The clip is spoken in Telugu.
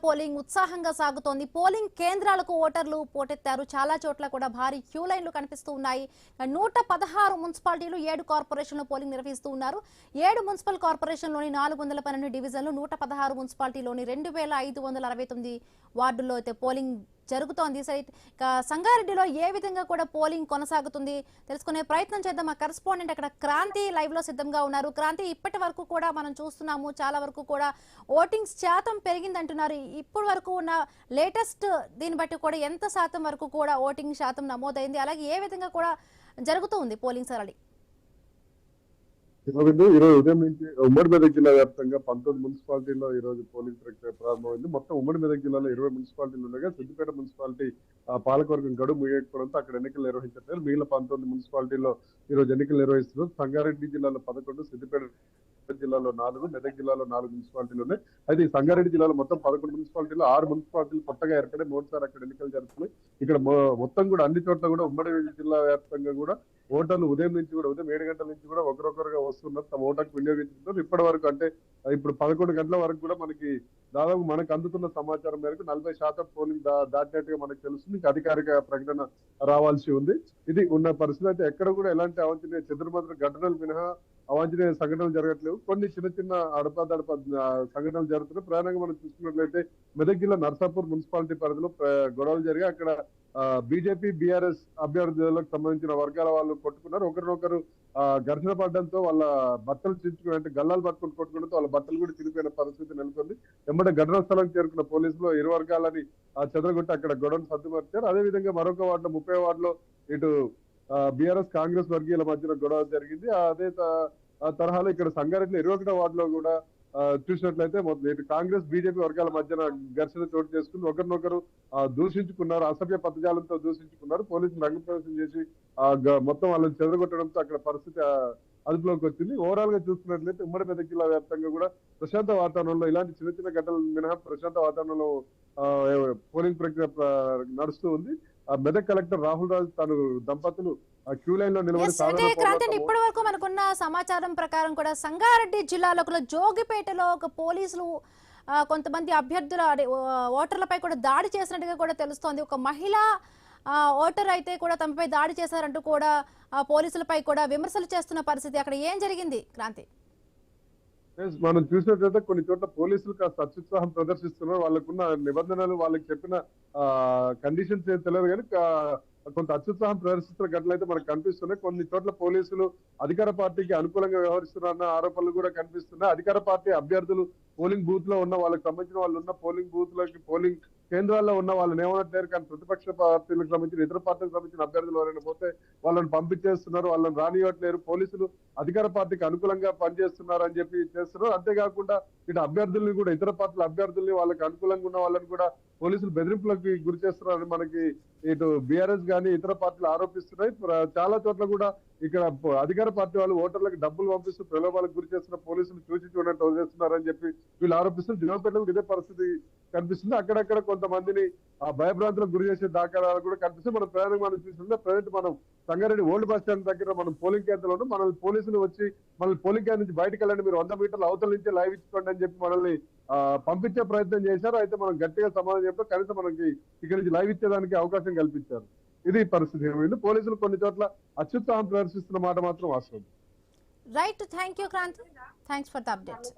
పోలింగ్ ఉత్సాహంగా సాగుతోంది. పోలింగ్ కేంద్రాలకు ఓటర్లు పోటెత్తారు. చాలా చోట్ల కూడా భారీ క్యూ లైన్లు కనిపిస్తూ ఉన్నాయి. 116 మున్సిపాలిటీలు 7 కార్పొరేషన్లు పోలింగ్ నిర్వహిస్తూ ఉన్నారు. 7 మున్సిపల్ కార్పొరేషన్లోని 412 డివిజన్లు, 116 మున్సిపాలిటీలోని 2569 వార్డుల్లో అయితే పోలింగ్ జరుగుతోంది. సంగారెడ్డిలో ఏ విధంగా కూడా పోలింగ్ కొనసాగుతుంది తెలుసుకునే ప్రయత్నం చేద్దాం. మా కరెస్పాండెంట్ అక్కడ క్రాంతి లైవ్ లో సిద్ధంగా ఉన్నారు. క్రాంతి, ఇప్పటి వరకు కూడా మనం చూస్తున్నాము, చాలా వరకు కూడా ఓటింగ్ శాతం పెరిగిందంటున్నారు. ఇప్పటి వరకు ఉన్న లేటెస్ట్ దీన్ని బట్టి కూడా ఎంత శాతం వరకు కూడా ఓటింగ్ శాతం నమోదైంది, అలాగే ఏ విధంగా కూడా జరుగుతూ ఉంది పోలింగ్ సరళి? ఈరోజు ఉదయం నుంచి ఉమ్మడి మెదక్ జిల్లా వ్యాప్తంగా 19 మున్సిపాలిటీల్లో ఈ రోజు పోలింగ్ ప్రక్రియ ప్రారంభమైంది. మొత్తం ఉమ్మడి మెదక్ జిల్లాలో 20 మున్సిపాలిటీలు ఉండగా సిద్దిపేట మున్సిపాలిటీ పాలకవర్గం గడువు ముగియకపోవడంతో అక్కడ ఎన్నికలు నిర్వహించట్లేదు. మిగిలిన 19 మున్సిపాలిటీల్లో ఈ రోజు ఎన్నికలు నిర్వహిస్తున్నారు. సంగారెడ్డి జిల్లాలో 11, సిద్దిపేట జిల్లాలో 4, మెదక్ జిల్లాలో 4 మున్సిపాలిటీలు ఉన్నాయి. అయితే ఈ సంగారెడ్డి జిల్లాలో మొత్తం 11 మున్సిపాలిటీలో 6 మున్సిపాలిటీలు కొత్తగా ఏర్పడి మూడుసారి అక్కడ ఎన్నికలు జరుగుతున్నాయి. ఇక్కడ మొత్తం కూడా అన్ని చోట్ల కూడా ఉమ్మడి జిల్లా వ్యాప్తంగా కూడా ఓటర్లు ఉదయం 7 గంటల నుంచి కూడా ఒకరొకరుగా వస్తున్నారు, తమ ఓటర్కు వినియోగించుకుంటారు. ఇప్పటి వరకు అంటే ఇప్పుడు 11 గంటల వరకు కూడా దాదాపు మనకు అందుతున్న సమాచారం మేరకు 40% పోలింగ్ దాటినట్టుగా మనకు తెలుస్తుంది. ఇంకా అధికారిక ప్రకటన రావాల్సి ఉంది. ఇది ఉన్న పరిస్థితి. అయితే ఎక్కడ కూడా ఎలాంటి అవాంఛనీయ చెదురుమదురు ఘటనలు మినహా అవాంఛనీయ సంఘటనలు జరగట్లేవు. కొన్ని చిన్న అడపాదడప సంఘటనలు జరుగుతున్నాయి. ప్రధానంగా మనం చూసుకున్నట్లయితే మెదక్ జిల్లా నర్సాపూర్ మున్సిపాలిటీ పరిధిలో గొడవలు జరిగి అక్కడ బీజేపీ బీఆర్ఎస్ అభ్యర్థులకు సంబంధించిన వర్గాల వాళ్ళు కొట్టుకున్నారు. ఒకరినొకరు ఘర్షణ పడడంతో వాళ్ళ బట్టలు చించుకుని, అంటే గల్లాలు పట్టుకుని కొట్టుకోవడంతో వాళ్ళ బట్టలు కూడా చిరిగిపోయిన పరిస్థితి నెలకొంది. వెంబడే ఘటనా స్థలానికి చేరుకున్న పోలీసులు ఇరు వర్గాలని చెదరగొట్టి అక్కడ గొడవను సర్దుమర్చారు. అదేవిధంగా మరొక వార్డులో 30 వార్డులో ఇటు బీఆర్ఎస్ కాంగ్రెస్ వర్గీయుల మధ్యన గొడవ జరిగింది. అదే తరహాలో ఇక్కడ సంగారెడ్డిలో 21వ వార్డులో కూడా చూసినట్లయితే ఇటు కాంగ్రెస్ బీజేపీ వర్గాల మధ్యన ఘర్షణ చోటు చేసుకుని ఒకరినొకరు దూషించుకున్నారు, అసభ్య పదజాలంతో దూషించుకున్నారు. పోలీసులు రంగప్రవేశం చేసి మొత్తం వాళ్ళని చెదరగొట్టడంతో అక్కడ పరిస్థితి అదుపులోకి వచ్చింది. ఓవరాల్ గా చూసుకున్నట్లయితే ఉమ్మడి మెదక్ జిల్లా వ్యాప్తంగా కూడా ప్రశాంత వాతావరణంలో ఇలాంటి చిన్న ఘటనలు మినహా ప్రశాంత వాతావరణంలో పోలింగ్ ప్రక్రియ నడుస్తూ ఉంది. మెదక్ కలెక్టర్ రాహుల్ రాజ్ తను దంపతులు క్యూ లైన్ లో నిలబడి ఇప్పటి వరకు మనకున్న సమాచారం ప్రకారం కూడా సంగారెడ్డి జిల్లాలో జోగిపేటలో ఒక పోలీసులు కొంతమంది అభ్యర్థుల ఓటర్లపై కూడా దాడి చేసినట్టుగా కూడా తెలుస్తోంది. ఒక మహిళా ఓటర్ అయితే కూడా తమపై దాడి చేశారంటూ కూడా పోలీసులపై కూడా విమర్శలు చేస్తున్న పరిస్థితి. అక్కడ ఏం జరిగింది క్రాంతి? మనం చూసినట్లయితే కొన్ని చోట్ల పోలీసులు కాస్త అత్యుత్సాహం ప్రదర్శిస్తున్నారు. వాళ్ళకున్న నిబంధనలు, వాళ్ళకి చెప్పిన కండిషన్స్ ఏం తెలియదు కానీ కొంత అత్యుత్సాహం ప్రదర్శిస్తున్న ఘటనలు అయితే మనకు కనిపిస్తున్నాయి. కొన్ని చోట్ల పోలీసులు అధికార పార్టీకి అనుకూలంగా వ్యవహరిస్తున్నారన్న ఆరోపణలు కూడా కనిపిస్తున్నాయి. అధికార పార్టీ అభ్యర్థులు పోలింగ్ బూత్ లో ఉన్న వాళ్ళకి సంబంధించిన వాళ్ళు ఉన్న పోలింగ్ బూత్ లోకి, పోలింగ్ కేంద్రాల్లో ఉన్న వాళ్ళని ఏమనట్లేరు. కానీ ప్రతిపక్ష పార్టీలకు సంబంధించిన, ఇతర పార్టీలకు సంబంధించిన అభ్యర్థులు ఎవరైనా పోతే వాళ్ళని పంపించేస్తున్నారు, వాళ్ళని రానివ్వట్లేరు. పోలీసులు అధికార పార్టీకి అనుకూలంగా పనిచేస్తున్నారు అని చెప్పి చేస్తున్నారు. అంతేకాకుండా ఇటు అభ్యర్థుల్ని కూడా, ఇతర పార్టీల అభ్యర్థుల్ని, వాళ్ళకి అనుకూలంగా ఉన్న వాళ్ళని కూడా పోలీసులు బెదిరింపులకు గురి చేస్తున్నారని మనకి ఇటు బీఆర్ఎస్ కానీ ఇతర పార్టీలు ఆరోపిస్తున్నాయి. చాలా చోట్ల కూడా ఇక్కడ అధికార పార్టీ వాళ్ళు ఓటర్లకు డబ్బులు పంపిస్తూ ప్రలోభాలకు గురి చేస్తున్న పోలీసులు చూడట్టు వదిలేస్తున్నారని చెప్పి వీళ్ళు ఆరోపిస్తున్నారు. జోగిపేటలో ఇదే పరిస్థితి కనిపిస్తుంది. అక్కడక్కడ కొంతమందిని భయభ్రాంతులకు గురి చేసే దాఖలాలు కూడా కనిపిస్తుంది. మనం ప్రయాణం చూస్తుంటే ప్రజెంట్ మనం సంగారెడ్డి ఓల్డ్ బస్ స్టాండ్ దగ్గర మనం పోలింగ్ కేంద్రంలో మనల్ని పోలీసులు వచ్చి మనల్ని పోలింగ్ కేంద్రం నుంచి బయటకు వెళ్ళండి, మీరు 100 మీటర్ల అవతల నుంచే లైవ్ ఇచ్చుకోండి అని చెప్పి మనల్ని పంపించే ప్రయత్నం చేశారు. అయితే మనం గట్టిగా సమాధానం చెప్పి కనీసం మనకి ఇక్కడి నుంచి లైవ్ ఇచ్చేదానికి అవకాశం కల్పించారు. ఇది పరిస్థితి ఏమైంది. పోలీసులు కొన్ని చోట్ల అత్యుత్సాహం ప్రదర్శిస్తున్న మాట మాత్రం వాస్తవం. Right, thank you Kranti, thanks for the update.